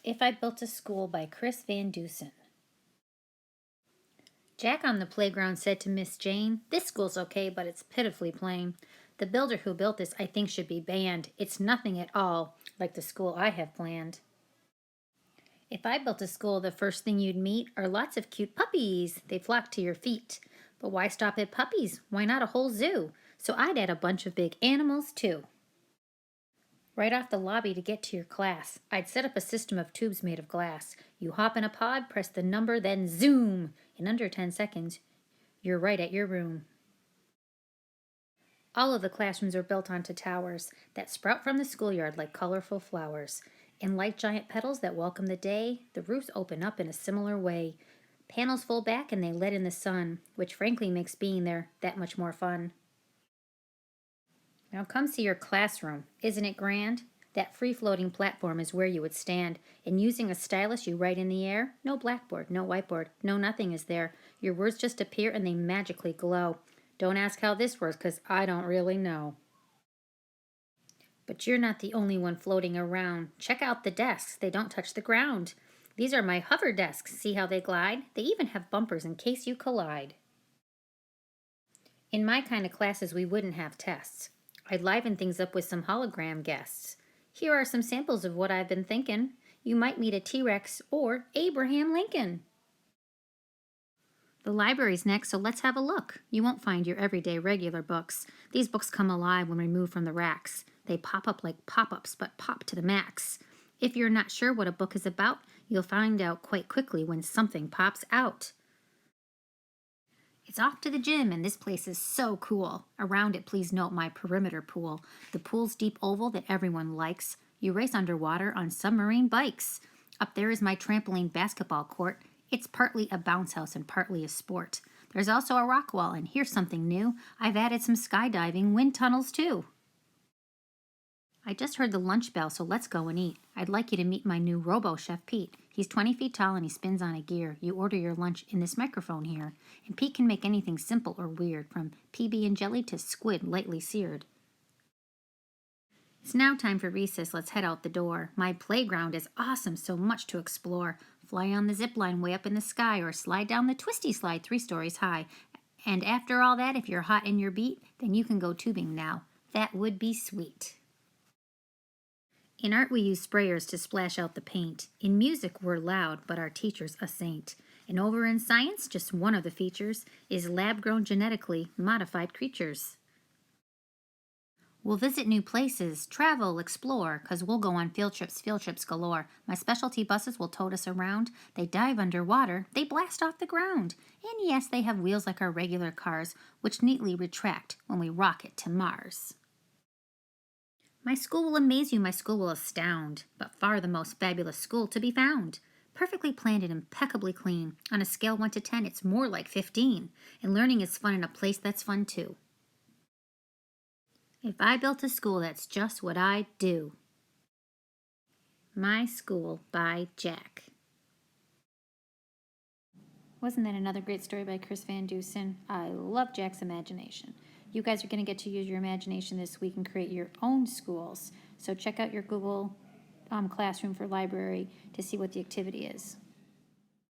If I Built a School by Chris Van Dusen. Jack on the playground said to Miss Jane, "This school's okay, but it's pitifully plain. The builder who built this I think should be banned. It's nothing at all like the school I have planned." If I built a school, the first thing you'd meet are lots of cute puppies. They flock to your feet. But why stop at puppies? Why not a whole zoo? So I'd add a bunch of big animals too. Right off the lobby to get to your class, I'd set up a system of tubes made of glass. You hop in a pod, press the number, then zoom! In under 10 seconds, you're right at your room. All of the classrooms are built onto towers that sprout from the schoolyard like colorful flowers. And like giant petals that welcome the day, the roofs open up in a similar way. Panels fold back and they let in the sun, which frankly makes being there that much more fun. Now come see your classroom. Isn't it grand? That free-floating platform is where you would stand, and using a stylus you write in the air. No blackboard, no whiteboard, no nothing is there. Your words just appear and they magically glow. Don't ask how this works, 'cause I don't really know. But you're not the only one floating around. Check out the desks. They don't touch the ground. These are my hover desks. See how they glide? They even have bumpers in case you collide. In my kind of classes, we wouldn't have tests. I'd liven things up with some hologram guests. Here are some samples of what I've been thinking. You might meet a T-Rex or Abraham Lincoln. The library's next, so let's have a look. You won't find your everyday regular books. These books come alive when removed from the racks. They pop up like pop-ups, but pop to the max. If you're not sure what a book is about, you'll find out quite quickly when something pops out. It's off to the gym, and this place is so cool. Around it, please note my perimeter pool. The pool's deep oval that everyone likes. You race underwater on submarine bikes. Up there is my trampoline basketball court. It's partly a bounce house and partly a sport. There's also a rock wall, and here's something new. I've added some skydiving wind tunnels, too. I just heard the lunch bell, so let's go and eat. I'd like you to meet my new robo-chef, Pete. He's 20 feet tall and he spins on a gear. You order your lunch in this microphone here. And Pete can make anything simple or weird, from PB and jelly to squid lightly seared. It's now time for recess. Let's head out the door. My playground is awesome, so much to explore. Fly on the zip line way up in the sky, or slide down the twisty slide 3 stories high. And after all that, if you're hot in your beat, then you can go tubing now. That would be sweet. In art, we use sprayers to splash out the paint. In music, we're loud, but our teacher's a saint. And over in science, just one of the features is lab-grown genetically modified creatures. We'll visit new places, travel, explore, 'cause we'll go on field trips galore. My specialty buses will tote us around. They dive underwater, they blast off the ground. And yes, they have wheels like our regular cars, which neatly retract when we rocket to Mars. My school will amaze you, my school will astound, but far the most fabulous school to be found. Perfectly planned and impeccably clean. On a scale 1 to 10, it's more like 15. And learning is fun in a place that's fun too. If I built a school, that's just what I'd do. My School by Jack. Wasn't that another great story by Chris Van Dusen? I love Jack's imagination. You guys are going to get to use your imagination this week and create your own schools. So check out your Google Classroom for library to see what the activity is.